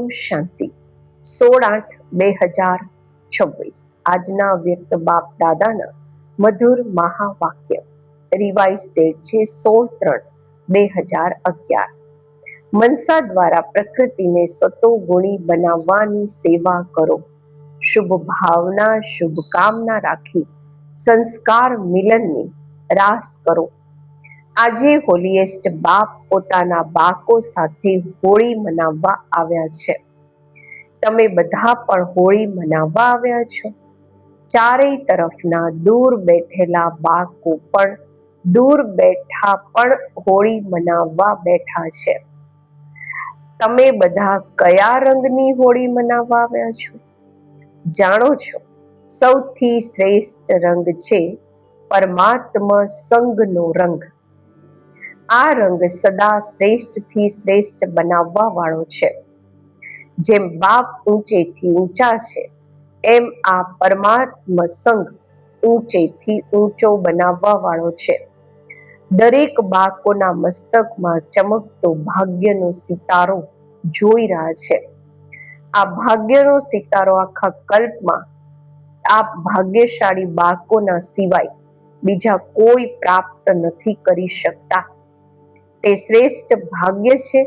ઓમ શાંતિ. 16/8/2026 આજના વ્યક્ત બાપ દાદાના મધુર મહાવાક્ય. રિવાઇઝ ડેટ છે 16/3/2011. મનસા દ્વારા પ્રકૃતિને સતોગુણી બનાવવાની સેવા કરો. શુભ ભાવના શુભકામના રાખી સંસ્કાર મિલનની રાસ કરો. આજે હોલીએસ્ટ બાપ પોતાના બાળકો સાથે હોળી મનાવવા આવ્યા છે. તમે બધા પણ હોળી મનાવવા આવ્યા છો. ચારેય તરફના દૂર બેઠેલા બાળકો પણ દૂર બેઠા પણ હોળી મનાવવા બેઠા છે. તમે બધા કયા રંગની હોળી મનાવવા આવ્યા છો? જાણો છો, સૌથી શ્રેષ્ઠ રંગ છે પરમાત્મા સંગનો રંગ. આ રંગ સદા શ્રેષ્ઠથી શ્રેષ્ઠ બનાવવા વાળો છે. જેમ બાપ ઊંચેથી ઊંચા છે, એમ આ પરમાત્મા સંગ ઊંચેથી ઊંચો બનાવવા વાળો છે. દરેક બાળકોના મસ્તકમાં ચમકતો ભાગ્યનો સિતારો જોઈ રહ્યા છે. આ ભાગ્યનો સિતારો આખા કલ્પમાં આ ભાગ્યશાળી બાળકોના સિવાય બીજા કોઈ પ્રાપ્ત નથી કરી શકતા. તે શ્રેષ્ઠ ભાગ્ય છે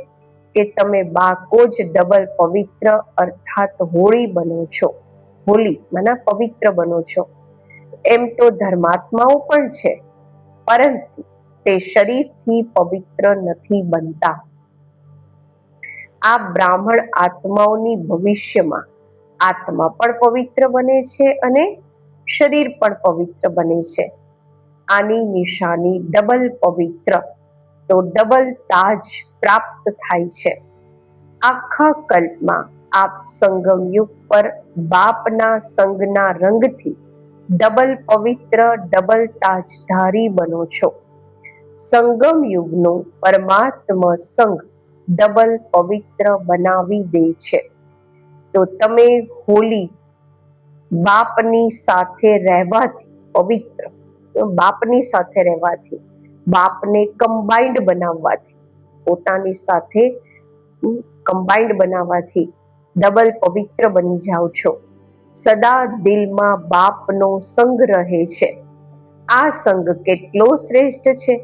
કે તમે બાળકો જ ડબલ પવિત્ર અર્થાત હોળી બનો છો. હોલી માના પવિત્ર બનો છો. એમ તો ધર્માત્માઓ પણ છે, પરંતુ તે શરીરથી પવિત્ર નથી બનતા. આ બ્રાહ્મણ આત્માઓની ભવિષ્યમાં આત્મા પણ પવિત્ર બને છે અને શરીર પણ પવિત્ર બને છે. આની નિશાની ડબલ પવિત્ર, તો ડબલ તાજ પ્રાપ્ત થાય છે. આખા કલ્પમાં આપ સંગમ યુગ પર બાપના સંગના રંગથી ડબલ પવિત્ર ડબલ તાજધારી બનો છો. સંગમ યુગનો પરમાત્મા સંગ ડબલ પવિત્ર બનાવી દે છે. તો તમે હોલી બાપની સાથે રહેવાથી પવિત્ર, બાપની સાથે રહેવાથી, બાપને કમ્બાઇન્ડ બનાવવાથી, પોતાની સાથે કમ્બાઇન્ડ બનાવવાથી ડબલ પવિત્ર બની જાઓ છો. સદા દિલમાં બાપનો સંગ રહે છે. આ સંગ કેટલો શ્રેષ્ઠ છે,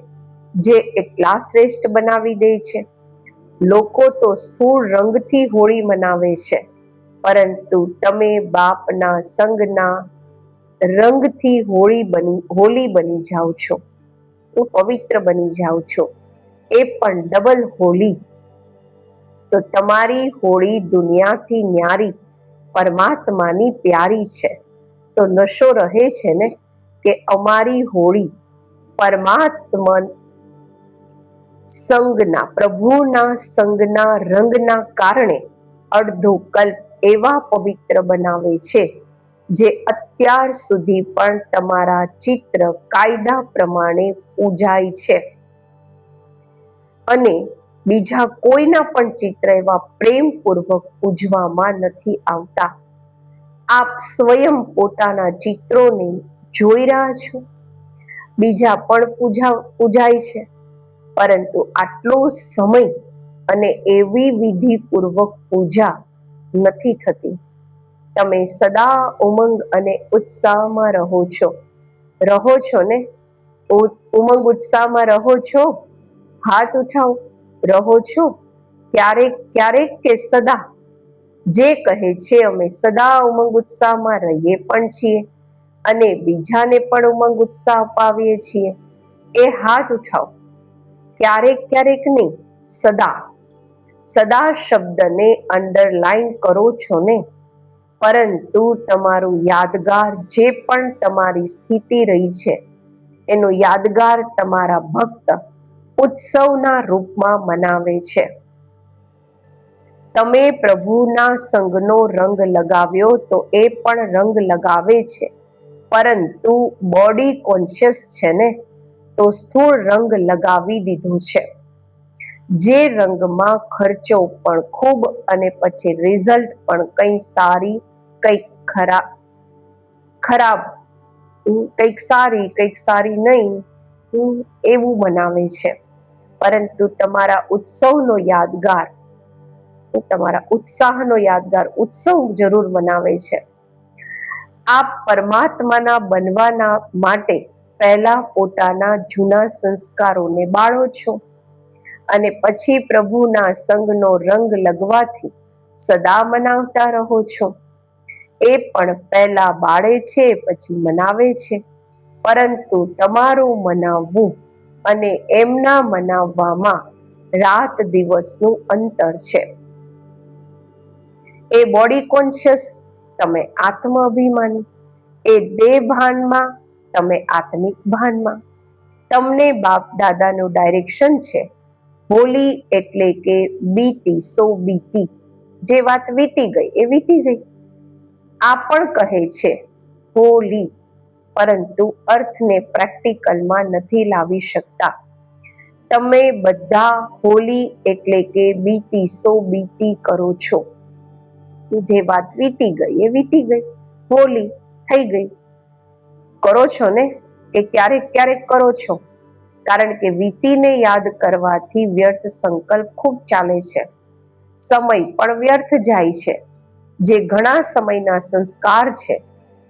જે એટલા શ્રેષ્ઠ બનાવી દે છે. લોકો તો સ્થૂળ રંગથી હોળી મનાવે છે, પરંતુ તમે બાપના સંગના રંગથી હોલી બની જાઓ છો, પવિત્ર બની જાઓ છો. એ પણ ડબલ હોલી. તો તમારી હોળી દુનિયાથી ન્યારી પરમાત્માની પ્યારી છે. તો નશો રહે છે ને કે અમારી હોળી પરમાત્મા સંગના, પ્રભુના સંગના રંગના કારણે અડધો કલ્પ એવા પવિત્ર બનાવે છે, જે અત્યાર સુધી પણ તમારા ચિત્ર કાયદા પ્રમાણે પૂજાય છે. અને બીજા કોઈના પણ ચિત્ર એવા પ્રેમપૂર્વક પૂજવામાં નથી આવતા. આપ સ્વયં પોતાના ચિત્રોને જોઈ રહ્યા છો. બીજા પણ પૂજાય છે, પરંતુ આટલો સમય અને એવી વિધિપૂર્વક પૂજા નથી થતી. તમે સદા ઉમંગ અને ઉત્સાહમાં રહો છો. રહો છો ને? ઉમંગ ઉત્સાહમાં રહો છો? હાથ ઉઠાવો. રહો છો? ક્યારેક ક્યારેક કે સદા? જે કહે છે અમે સદા ઉમંગ ઉત્સાહમાં રહીએ પણ છીએ અને બીજાને પણ ઉમંગ ઉત્સાહ અપાવીએ છીએ, એ હાથ ઉઠાવો. ક્યારેક ક્યારેક નહીં, સદા. સદા શબ્દને અંડરલાઈન કરો છો ને? પરંતુ તમારું યાદગાર જે પણ તમારી સ્થિતિ રહી છે, એનો યાદગાર તમારા ભક્ત ઉત્સવના રૂપમાં મનાવે છે. તમે પ્રભુના સંગનો રંગ લગાવ્યો તો એ પણ રંગ લગાવે છે, પરંતુ બોડી કોન્શિયસ છે ને, તો સ્થૂળ રંગ લગાવી દીધો છે. જે રંગમાં ખર્ચો પણ ખૂબ અને પછી રિઝલ્ટ પણ કંઈ સારી કંઈક ખરાબ, કંઈક સારી નહીં, એવું બનાવે છે. પરંતુ તમારા ઉત્સવનો યાદગાર તમારા ઉત્સાહનો યાદગાર ઉત્સવ જરૂર મનાવે છે. આપ પરમાત્માના બનવાના માટે પહેલા પોતાના જૂના સંસ્કારોને બાળો છો અને પછી પ્રભુના સંગનો રંગ લગવાથી સદા મનાવતા રહો છો. એ પણ પહેલા બાળે છે પછી મનાવે છે, પરંતુ તમારું મનાવવું અને એમના મનાવવામાં રાત દિવસનું અંતર છે. એ બોડી કોન્શિયસ, તમે આત્મ અભિમાની. એ દેહ ભાનમાં, તમે આત્મિક ભાનમાં. તમને બાપ દાદાનું ડાયરેક્શન છે. હોલી એટલે કે બીતી, સો બીતી. જે વાત વીતી ગઈ એ વીતી ગઈ. આ પણ કહે છે હોલી, પરંતુ અર્થને પ્રેક્ટિકલમાં નથી લાવી શકતા. તમે બધા હોલી એટલે કે બીતી, સો બીતી કરો છો. જે વાત વીતી ગઈ એ વીતી ગઈ, હોલી થઈ ગઈ. કરો છો ને, કે ક્યારેક ક્યારેક કરો છો, કારણ કે વીતીને યાદ કરવાથી વ્યર્થ સંકલ્પ ખૂબ ચાલે છે. સમય પણ વ્યર્થ જાય છે. જે ઘણા સમયના સંસ્કાર છે,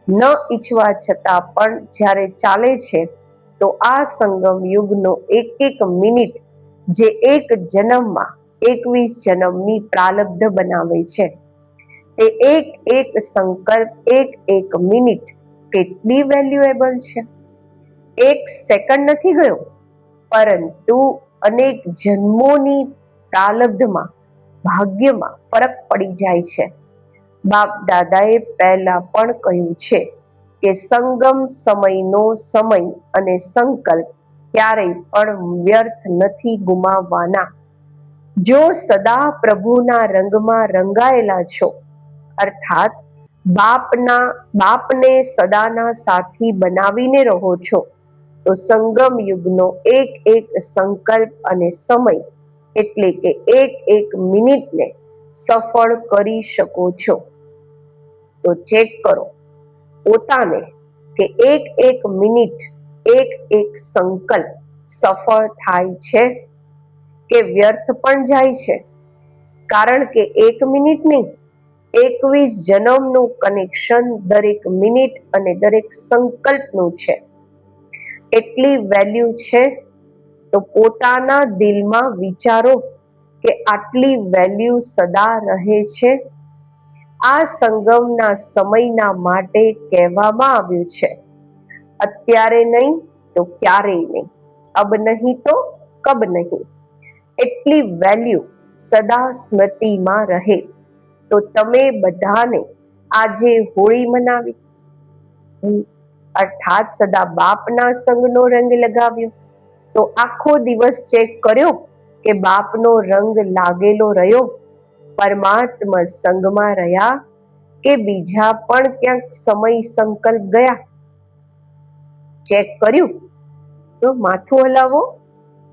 ન ઈચ્છવા છતાં પણ જ્યારે ચાલે છે, તો આ સંગમ યુગનો એક એક મિનિટ, જે એક જન્મમાં 21 જન્મની પ્રાલબ્ધ બનાવે છે, તે એક એક સંકલ્પ, એક એક મિનિટ કેટલી વેલ્યુએબલ છે. એક સેકન્ડ નથી ગયો, પરંતુ અનેક જન્મોની પ્રાલબ્ધમાં, ભાગ્યમાં ફરક પડી જાય છે. બાપ દાદાએ પહેલા પણ કહ્યું છે કે સંગમ સમયનો સમય અને સંકલ્પ ક્યારેય પણ વ્યર્થ નથી ગુમાવવાના. જો સદા પ્રભુના રંગમાં રંગાયેલા છો, અર્થાત બાપને સદાના સાથી બનાવીને રહો છો, તો સંગમ યુગનો એક એક સંકલ્પ અને સમય એટલે કે એક એક મિનિટને સફળ કરી શકો છો. તો ચેક કરો પોતાને કે એક એક મિનિટ, એક એક સંકલ્પ સફળ થાય છે કે વ્યર્થ પણ જાય છે. કારણ કે એક મિનિટ નહીં, 21 જન્મનું કનેક્શન દરેક મિનિટ અને દરેક સંકલ્પનું છે. એટલી વેલ્યુ છે તો પોતાના દિલમાં વિચારો કે આટલી વેલ્યુ સદા રહે છે. આ સંગમના સમયના માટે કહેવામાં આવ્યું છે, અત્યારે નહીં તો ક્યારેય નહીં, અબ નહીં તો કબ નહીં. એટલી વેલ્યુ સદા સ્મૃતિમાં રહે. તો તમે બધાને આજે હોળી મનાવી, અર્થાત સદા બાપના સંગનો રંગ લગાવ્યો, તો આખો દિવસ ચેક કર્યો કે બાપનો રંગ લાગેલો રહ્યો, પરમાત્મા સંગમાં રહ્યા કે બીજા પણ ક્યાંક સમય સંકલ્પ ગયા. ચેક કર્યું? તો માથું હલાવો,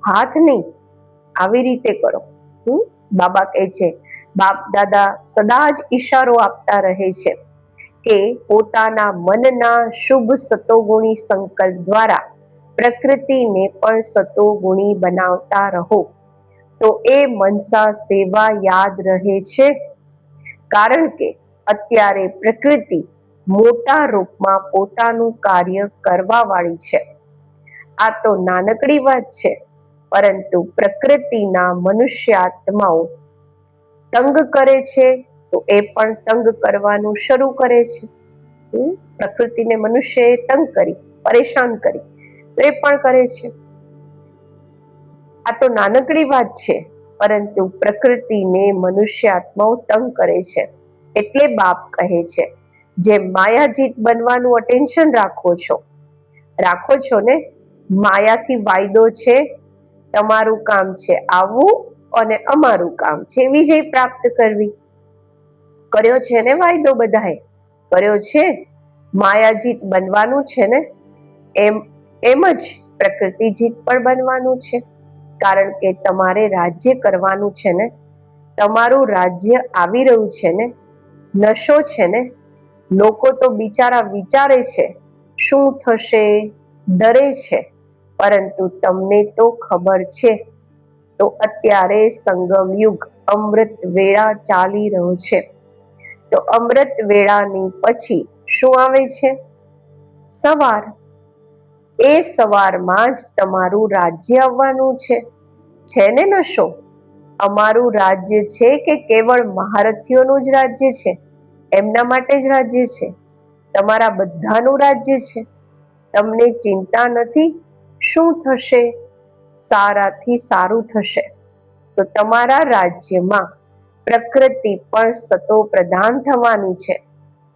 હાથ નહીં, આવી રીતે કરો. બાબા કહે છે, બાપ દાદા સદા જ ઈશારો આપતા રહે છે કે પોતાના મનના શુભ સતોગુણી સંકલ્પ દ્વારા પ્રકૃતિને પણ સતોગુણી બનાવતા રહો. તો એ મનસા સેવા યાદ રહે છે. કારણ કે અત્યારે પ્રકૃતિ મોટા રૂપમાં પોતાનું કાર્ય કરવા વાળી છે. આ તો નાનકડી વાત છે, પરંતુ પ્રકૃતિના મનુષ્ય આત્માઓ તંગ કરે છે, તો એ પણ તંગ કરવાનું શરૂ કરે છે. પ્રકૃતિને મનુષ્યએ તંગ કરી, પરેશાન કરી, તો એ પણ કરે છે. આ તો નાનકડી વાત છે, પરંતુ પ્રકૃતિને મનુષ્ય આત્માઓ તંગ કરે છે. એટલે બાપ કહે છે, જે માયાજીત બનવાનું અટેન્શન રાખો છો ને, માયાથી વાયદો છે, તમારું કામ છે આવવું અને અમારું કામ છે વિજય પ્રાપ્ત કરવી. કર્યો છે ને વાયદો, બધાએ કર્યો છે. માયાજીત બનવાનું છે ને, એમ જ પ્રકૃતિજીત પણ બનવાનું છે. કારણ કે તમારે રાજ્ય કરવાનું છે ને, તમારું રાજ્ય આવી રહ્યું છે ને, નશો છે ને. લોકો તો બિચારા વિચારે છે શું થશે, ડરે છે, પરંતુ તમને તો ખબર છે. તો અત્યારે સંગમ યુગ અમૃત વેળા ચાલી રહ્યો છે. તો અમૃત વેળાની પછી શું આવે છે? સવાર. એ સવારમાં જ તમારું રાજ્ય આવવાનું છે ને નશો? અમારું રાજ્ય છે કે કેવળ મહારથીઓનું જ રાજ્ય છે? એમના માટે જ રાજ્ય છે? તમારા બધાનું રાજ્ય છે. તમને ચિંતા નથી શું થશે? સારાથી સારું થશે. તો તમારા રાજ્યમાં પ્રકૃતિ પણ સતો પ્રધાન થવાની છે.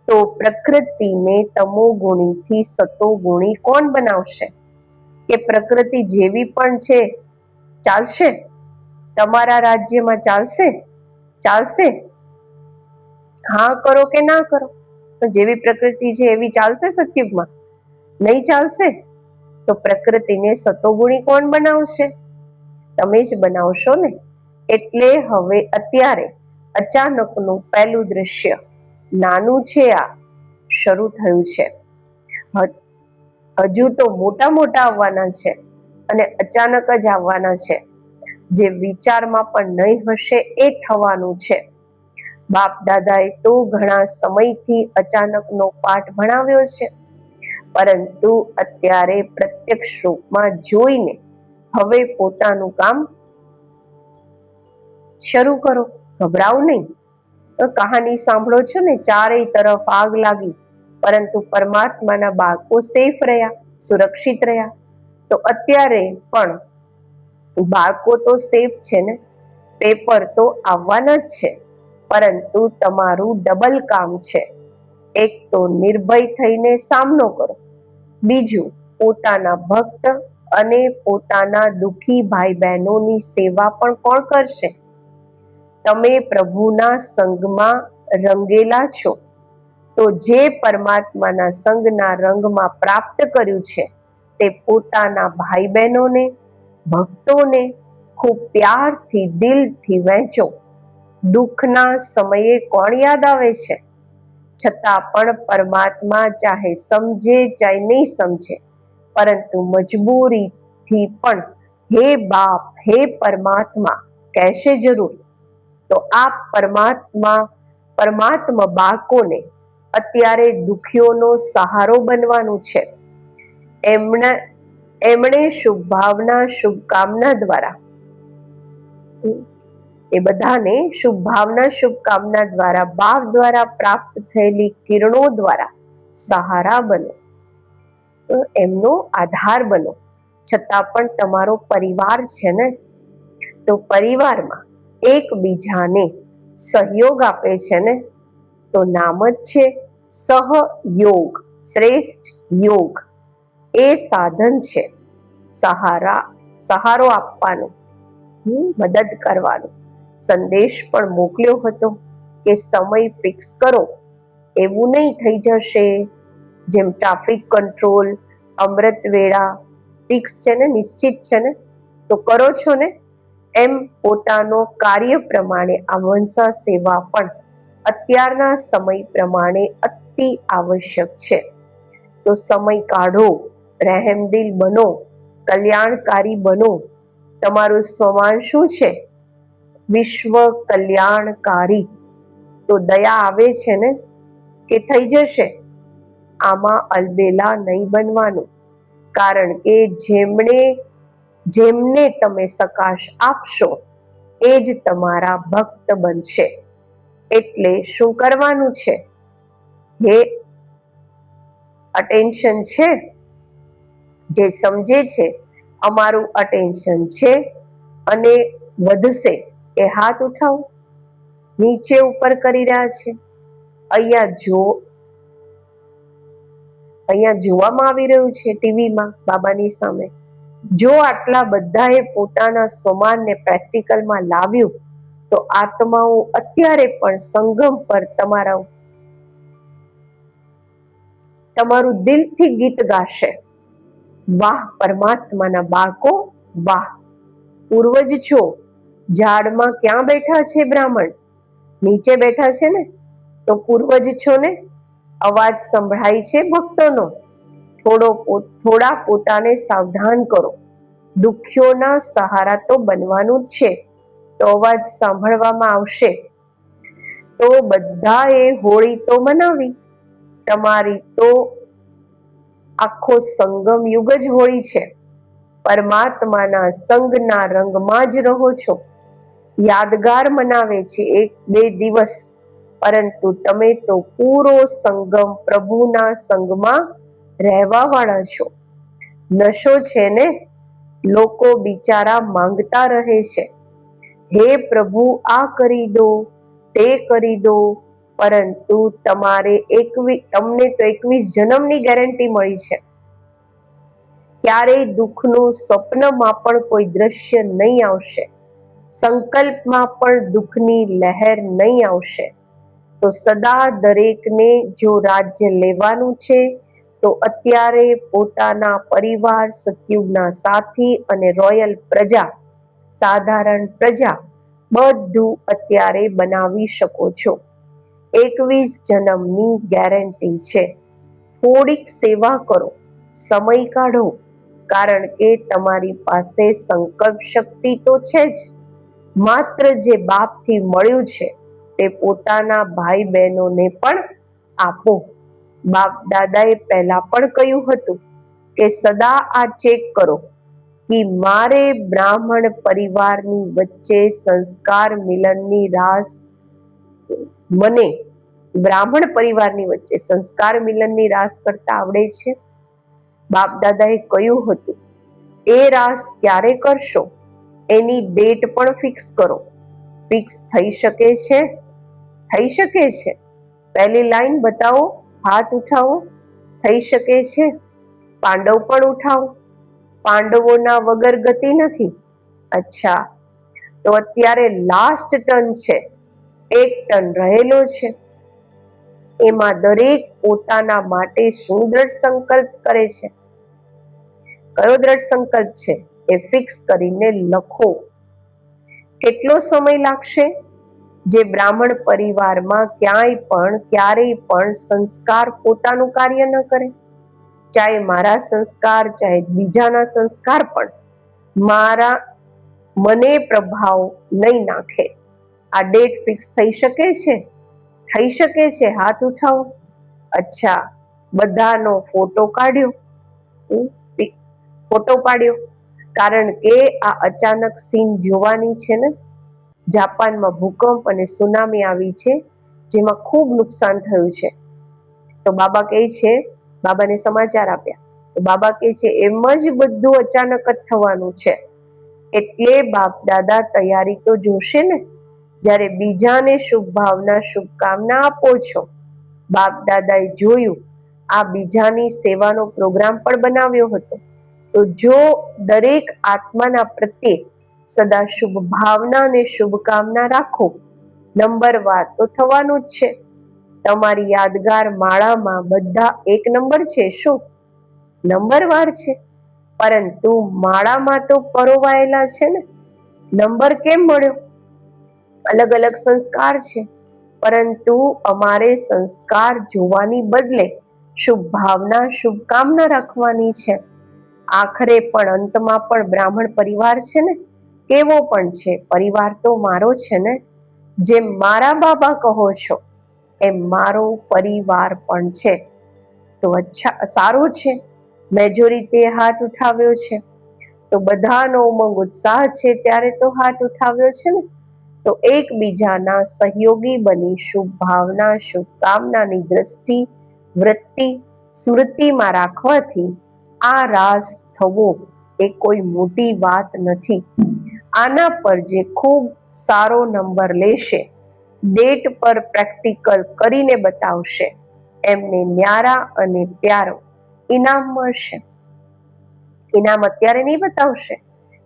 તો પ્રકૃતિને તમોગુણીથી સતોગુણી કોણ બનાવશે? કે પ્રકૃતિ જેવી પણ છે ચાલશે? તમારા રાજ્યમાં ચાલશે? હા કરો કે ના કરો? તો જેવી પ્રકૃતિ છે એવી ચાલશે સતયુગમાં? નહીં ચાલશે. તો પ્રકૃતિને સતોગુણી કોણ બનાવશે? તમે જ બનાવશો ને. એટલે હવે અત્યારે અચાનકનું પહેલું દ્રશ્ય નાનું છે, આ શરૂ થયું છે. હજુ તો મોટા મોટા આવવાના છે અને અચાનક જ આવવાના છે. જે વિચારમાં પણ નહીં હશે એ થવાનું છે. બાપ દાદાએ તો ઘણા સમયથી અચાનકનો પાઠ ભણાવ્યો છે, પરંતુ અત્યારે પ્રત્યક્ષ રૂપમાં જોઈને હવે પોતાનું કામ શરૂ કરો. ગભરાવ નહીં. કહાની સાંભળો છો ને, ચારેય તરફ આગ લાગી, પરંતુ પરમાત્માના બાળકો સેફ રહ્યા, સુરક્ષિત રહ્યા. તો અત્યારે પણ બાળકો તો સેફ છે ને, પેપર તો આવવાના જ છે, પરંતુ તમારું ડબલ કામ છે. એક તો નિર્ભય થઈને સામનો કરો, બીજું પોતાના ભક્ત અને પોતાના દુઃખી ભાઈ બહેનોની સેવા પણ કોણ કરશે? તમે પ્રભુના સંગમાં રંગેલા છો, તો જે પરમાત્માના સંગના રંગમાં પ્રાપ્ત કર્યું છે તે પોતાના ભાઈ બહેનોને, ભક્તોને ખૂબ પ્યારથી, દિલથી વહેંચો. દુઃખના સમયે કોણ યાદ આવે છે? છતાં પણ પરમાત્મા ચાહે સમજે ચાહે નહીં સમજે, પરંતુ મજબૂરીથી પણ હે બાપ, હે પરમાત્મા કહેશે જરૂર. તો આ પરમાત્મા બાળકોને અત્યારે દુઃખીઓનો સહારો બનવાનું છે. એમણે શુભકામના દ્વારા એ બધાને શુભકામના દ્વારા બાપ દ્વારા પ્રાપ્ત થયેલી કિરણો દ્વારા સહારા બનો, એમનો આધાર બનો. છતાં પણ તમારો પરિવાર છે ને, તો પરિવારમાં એકબીજાને સહયોગ આપે છે ને, તો નામ જ છે સહયોગ, શ્રેષ્ઠ યોગ. એ સાધન છે સહારો આપવાનો, મદદ કરવાનો. સંદેશ પણ મોકલ્યો હતો કે સમય ફિક્સ કરો, એવું નહીં થઈ જશે જેમ ટ્રાફિક કંટ્રોલ, અમૃત વેળા ફિક્સ છે ને, નિશ્ચિત છે ને, તો કરો છો ને, એમ પોતાનો કાર્ય પ્રમાણે આ વંશા સેવા પણ અત્યારના સમય પ્રમાણે અતિ આવશ્યક છે. તો સમય કાઢો, રહેમદિલ બનો, કલ્યાણકારી બનો. તમારું સ્વમાન શું છે? વિશ્વ કલ્યાણકારી. તો દયા આવે છે ને કે થઈ જશે? આમાં અલબેલા નહીં બનવાનું, કારણ કે જેમને તમે સકાશ આપશો એ જ તમારા ભક્ત બનશે. એટલે શું કરવાનું છે? હે અટેન્શન છે, જે સમજે છે અમારું અટેન્શન છે અને વધશે એ હાથ ઉઠાવો. નીચે ઉપર કરી રહ્યા છે. અહીંયા જોવામાં આવી રહ્યું છે ટીવીમાં બાબાની સામે. જો આટલા બધાએ પોતાના સ્વમાનને પ્રેક્ટિકલમાં લાવ્યું, તો આત્માઓ અત્યારે પણ સંગમ પર તમારું દિલથી ગીત ગાશે. વાહ પરમાત્માના બાળકો, વાહ પૂર્વજ છો. ઝાડમાં ક્યાં બેઠા છે બ્રાહ્મણ? નીચે બેઠા છે ને, તો પૂર્વજ છો ને. અવાજ સંભળાય છે ભક્તોનો. થોડા પોતાને સાવધાન કરો. દુઃખીઓના સહારા તો બનવાનું જ છે, તો અવાજ સાંભળવામાં આવશે તો બધાએ હોળી તો મનાવી. તમારી તો આખો સંગમ યુગ જ હોળી છે. પરમાત્માના સંગના રંગમાં જ રહો છો. યાદગાર મનાવે છે 1-2 દિવસ, પરંતુ તમે તો પૂરો સંગમ પ્રભુના સંગમાં રહેવા વાળા છો. નશો છે ને, લોકો બિચારા માંગતા રહે છે, હે પ્રભુ આ કરી દો, તે કરી દો, પરંતુ તમને તો 21 જન્મની ગેરંટી મળી છે. ક્યારેય દુઃખનું સ્વપ્નમાં પણ કોઈ દ્રશ્ય નહીં આવશે, સંકલ્પમાં પણ દુઃખની લહેર નહીં આવશે. તો સદા દરેકને જો રાજ્ય લેવાનું છે તો અત્યારે પોતાના પરિવાર, સતયુગના સાથી અને રોયલ પ્રજા, સાધારણ પ્રજા બધું અત્યારે બનાવી શકો છો. 21 જન્મની ગેરંટી છે. થોડીક સેવા કરો, સમય કાઢો, કારણ કે તમારી પાસે સંકલ્પ શક્તિ તો છે જ. માત્ર જે બાપથી મળ્યું છે તે પોતાના ભાઈ બહેનોને પણ આપો. બાપ દાદાએ પહેલા પણ કહ્યું હતું કે સદા આ ચેક કરો કે મારે બ્રાહ્મણ પરિવારની વચ્ચે સંસ્કાર મિલનની રાસ મને બ્રાહ્મણ પરિવારની વચ્ચે સંસ્કાર મિલનની રાસ કરતા આવડે છે. બાપ દાદાએ કહ્યું હતું એ રાસ ક્યારે કરશો એની ડેટ પણ ફિક્સ કરો. ફિક્સ થઈ શકે છે? થઈ શકે છે. પહેલી લાઈન બતાવો, હાથ ઉઠાવો. થઈ શકે છે? પાંડવ પણ ઉઠાવો. પાંડવોના વગર ગતિ નથી. અચ્છા, તો અત્યારે લાસ્ટ ટર્ન છે, 1 ટર્ન રહેલો છે. એમાં દરેક પોતાના માટે શું દ્રઢ સંકલ્પ કરે છે? કયો દ્રઢ સંકલ્પ છે એ ફિક્સ કરીને લખો. કેટલો સમય લાગશે? જે બ્રાહ્મણ પરિવારમાં ક્યારેય પણ સંસ્કાર પોતાનું કાર્ય ન કરે, ચાહે મારા સંસ્કાર, ચાહે બીજાના સંસ્કાર, પણ મને પ્રભાવ નહીં નાખે. આ ડેટ ફિક્સ થઈ શકે છે? થઈ શકે છે. હાથ ઉઠાવો. અચ્છા, બધાનો ફોટો પાડ્યો, કારણ કે આ અચાનક સીન જોવાની છે ને. જાપાનમાં ભૂકંપ અને સુનામી આવી છે, જેમાં ખૂબ નુકસાન થયું છે. તો બાબા કહે છે, બાબાને સમાચાર આપ્યા તો બાબા કહે છે એમ જ બધું અચાનક જ થવાનું છે, એટલે બાપ દાદા તૈયારી તો જોશે ને. જ્યારે બીજાને શુભ ભાવના, શુભકામના આપો છો, બાપ દાદાએ જોયું આ બીજાની સેવાનો પ્રોગ્રામ પણ બનાવ્યો હતો. તો જો દરેક આત્માના પ્રત્યે સદા શુભ ભાવના અને શુભકામના રાખો, નંબરવાર તો થવાનું જ છે. તમારી યાદગાર માળામાં બધા 1 નંબર છે. શું નંબરવાર છે? પરંતુ માળામાં તો પરોવાયેલા છે ને. નંબર કેમ મળ્યો? અલગ અલગ સંસ્કાર છે, પરંતુ અમારે સંસ્કાર જોવાની બદલે શુભ ભાવના, શુભકામના રાખવાની છે. આખરે પણ અંતમાં પણ બ્રાહ્મણ પરિવાર છે ને. કેવો પણ છે, પરિવાર તો મારો છે ને. જેમ મારા બાબા કહો છો એમ મારો પરિવાર પણ છે. તો અચ્છા, સારું છે. મેજોરિટીએ હાથ ઉઠાવ્યો છે, તો બધાનો ઉમંગ ઉત્સાહ છે ત્યારે તો હાથ ઉઠાવ્યો છે ને. તો એકબીજાના સહયોગી બની શુભ ભાવના, શુભકામનાની દ્રષ્ટિ, વૃત્તિ, સ્મૃતિમાં રાખવાથી આ રાસ થવો એ કોઈ મોટી વાત નથી. આના પર જે ખૂબ સારો નંબર લેશે, ડેટ પર પ્રેક્ટિકલ કરીને બતાવશે, એમને ન્યારા અને પ્યારો ઇનામ મળશે. ઇનામ અત્યારે નહીં બતાવશે,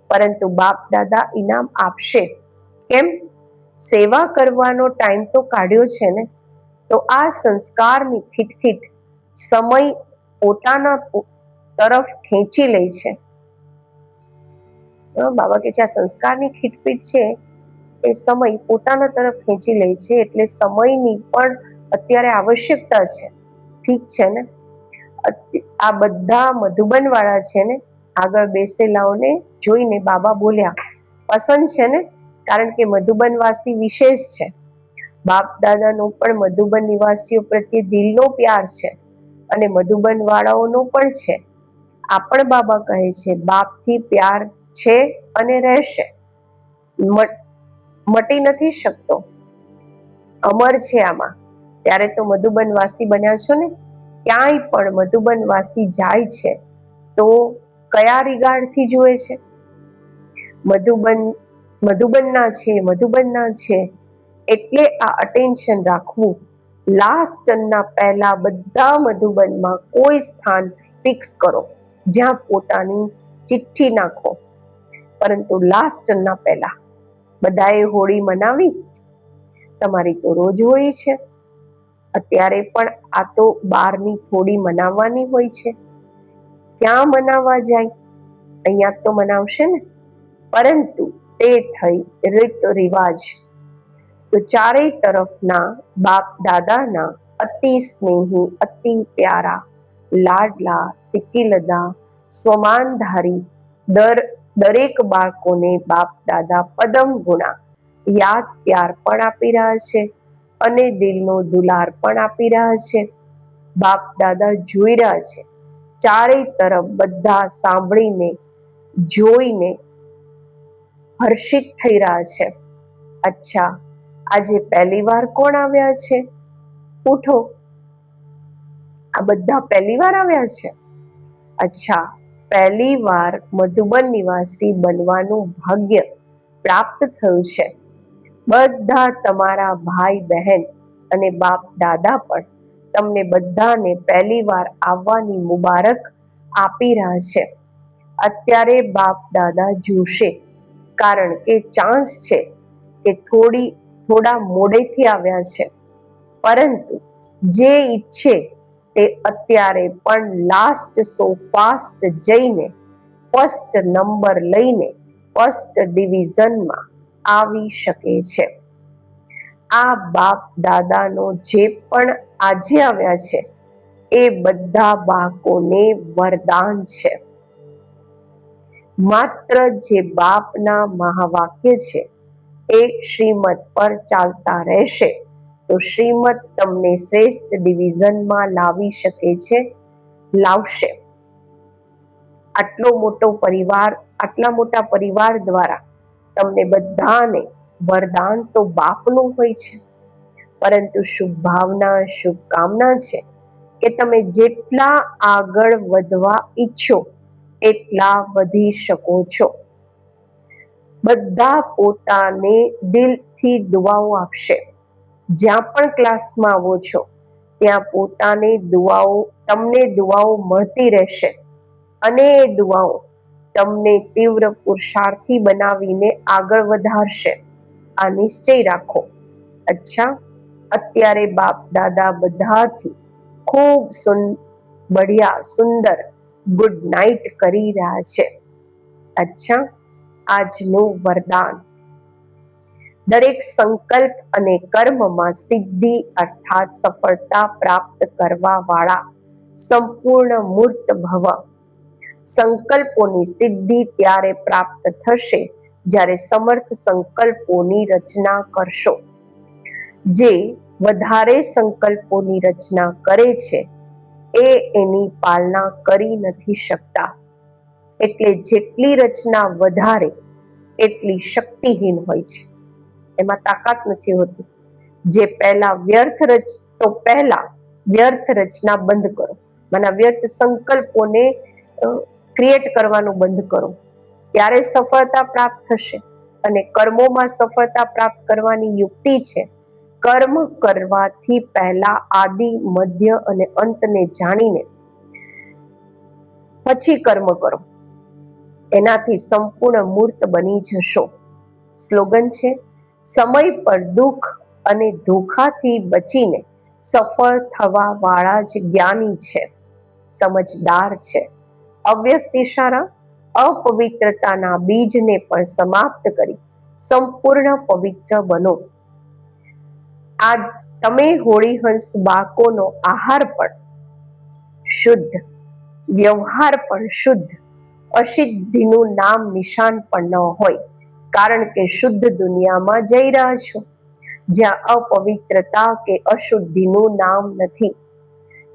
પરંતુ બાપ દાદા ઇનામ આપશે. કેમ? સેવા કરવાનો ટાઈમ તો કાઢ્યો છે ને. તો આ સંસ્કારની ખીટખીટ સમય પોતાના તરફ ખેંચી લે છે. બાબા કે છે આ સંસ્કારની ખીટપીટ છે એ સમય પોતાના તરફ ખેંચી લે છે, એટલે સમયની પણ અત્યારે આવશ્યકતા છે. ઠીક છે ને. આ બધા મધુબન વાળા છે ને, આગળ બેસેલાઓને જોઈને બાબા બોલ્યા, પસંદ છે ને? કારણ કે મધુબનવાસી વિશેષ છે. બાપ દાદાનો પણ મધુબન નિવાસીઓ પ્રત્યે દિલનો પ્યાર છે અને મધુબન વાળાઓનો પણ છે. આ પણ બાબા કહે છે બાપથી પ્યાર છે અને રહેશે, મટી નથી શકતો, અમર છે આમાં. ત્યારે તો મધુબનવાસી બન્યા છો ને. ક્યાંય પણ મધુબનવાસી જાય છે તો કયા રિગાર્ડથી જુએ છે? મધુબનના છે એટલે આ અટેન્શન રાખવું. લાસ્ટ ટર્નના પહેલા બધા મધુબનમાં કોઈ સ્થાન ફિક્સ કરો જ્યાં પોતાની ચિઠ્ઠી નાખો. પરંતુ લાસ્ટ ટર્નના પહેલા બધાએ હોળી મનાવી. તમારી તો રોજ હોળી છે. અત્યારે પણ આ તો 12ની થોડી મનાવવાની હોય છે. ક્યાં મનાવવા જાય? અહીંયા તો મનાવશે ને. પરંતુ તે થઈ રીત રિવાજ. તો ચારેય તરફના બાપ દાદાના અતિ સ્નેહી, અતિ પ્યારા, લાડલા, સિકીલદા, સ્વમાનધારી દરેક બાળકોને બાપ દાદા પદમ ગુણા યાદ પ્યાર પણ આપી રહ્યા છે અને દિલનો દુલાર પણ આપી રહ્યા છે. બાપ દાદા જોઈ રહ્યા છે. ચારેય તરફ બધા સાંભળીને, જોઈને હર્ષિત થઈ રહ્યા છે. અચ્છા, આજે પહેલી વાર કોણ આવ્યા છે? ઉઠો. આ બધા પહેલી વાર આવ્યા છે. અચ્છા, પહેલી વાર મધુબન નિવાસી બનવાનું ભાગ્ય પ્રાપ્ત થયું છે. બધા તમારા ભાઈ બહેન અને બાપ દાદા પણ તમને બધાને પહેલી વાર આવવાની મુબારક આપી રહ્યા છે. અત્યારે બાપ દાદા જોશે, કારણ કે ચાન્સ છે કે થોડા મોડેથી આવ્યા છે. પરંતુ જે ઈચ્છે તે અત્યારે પણ લાસ્ટ સો ફાસ્ટ જઈને ફર્સ્ટ નંબર લઈને ફર્સ્ટ ડિવિઝનમાં આવી શકે છે. આ બાપ દાદાનો જે પણ આજે આવ્યા છે એ બધા બાળકોને વરદાન છે. માત્ર જે બાપના મહાવાક્ય છે એ શ્રીમત પર ચાલતા રહેશે તો શ્રીમત તમને શ્રેષ્ઠ ડિવિઝનમાં લાવી શકે છે, લાવશે. આટલા મોટા પરિવાર દ્વારા તમને બધાને વરદાન તો બાપનું હોય છે. પરંતુ શુભ ભાવના, શુભકામના છે કે તમે જેટલા આગળ વધવા ઈચ્છો એટલા વધી શકો છો. બધા પોતાને દિલથી દુઆઓ આપશે. જ્યાં પણ ક્લાસમાં આવો છો ત્યાં તમને દુઆઓ મળતી રહેશે અને એ દુઆઓ તમને તીવ્ર પુરુષાર્થી બનાવીને આગળ વધારશે. આ નિશ્ચય રાખો. અચ્છા, અત્યારે બાપ દાદા બધાથી ખૂબ બઢિયા, સુંદર ગુડ નાઇટ કરી રહ્યા છે. અચ્છા, આજનું વરદાન: દરેક સંકલ્પ અને કર્મમાં સિદ્ધિ અર્થાત સફળતા પ્રાપ્ત કરવા વાળા સંપૂર્ણ મૂર્ત ભવ. સંકલ્પોની સિદ્ધિ ત્યારે પ્રાપ્ત થશે જ્યારે સમર્થ સંકલ્પોની રચના કરશો. જે વધારે સંકલ્પોની રચના કરે છે એ એની પાલના કરી નથી શકતા. એટલે જેટલી રચના વધારે એટલી શક્તિહીન હોય છે. એમાં તાકાત નથી હોતી. જે પહેલા વ્યર્થ રચના બંધ કરો. વ્યર્થ સંકલ્પોને ક્રિએટ કરવાનું બંધ કરો, ત્યારે સફળતા પ્રાપ્ત થશે. અને કર્મોમાં સફળતા પ્રાપ્ત કરવાની યુક્તિ છે કર્મ કરવાથી પહેલા આદિ, મધ્ય અને અંતને જાણીને પછી કર્મ કરો. એનાથી સંપૂર્ણ મૂર્ત બની જશો. સ્લોગન છે, સમય પર દુઃખ અને ધોખાથી બચીને સફળ થવા વાળા જ જ્ઞાની છે, સમજદાર છે. અવ્યક્ત ઇશારા અપવિત્રતાના બીજને પણ સમાપ્ત કરી સંપૂર્ણ પવિત્ર બનો. આ તમે હોળીહંસ બાળકોનો આહાર પણ શુદ્ધ, વ્યવહાર પણ શુદ્ધ, અસિદ્ધિનું નામ નિશાન પણ ન હોય કારણ કે શુદ્ધ દુનિયામાં જઈ રહ્યા છો, જ્યાં અપવિત્રતા કે અશુદ્ધિનું નામ નથી.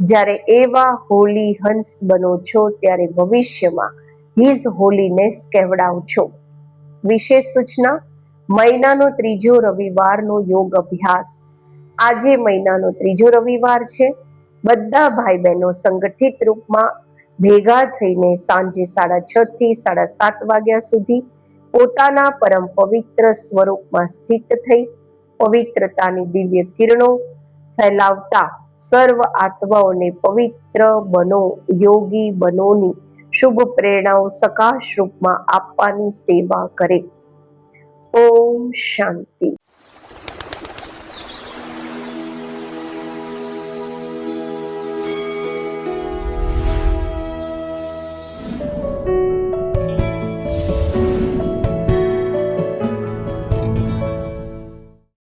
જ્યારે એવા હોલી હંસ બનો છો ત્યારે ભવિષ્યમાં હિઝ હોલીનેસ કહેવડાવજો. વિશેષ સૂચના: મહિનાનો ત્રીજો રવિવારનો યોગ અભ્યાસ. આજે મહિનાનો ત્રીજો રવિવાર છે. બધા ભાઈ બહેનો સંગઠિત રૂપમાં ભેગા થઈને સાંજે 6:30 થી 7:30 વાગ્યા સુધી પોતાના પરમ પવિત્ર સ્વરૂપમાં સ્થિત થઈ પવિત્રતાની દિવ્ય કિરણો ફેલાવતા સર્વ આત્માઓને પવિત્ર બનો, યોગી બનોની શુભ પ્રેરણાઓ સકાશ રૂપમાં આપવાની સેવા કરે. ઓમ શાંતિ.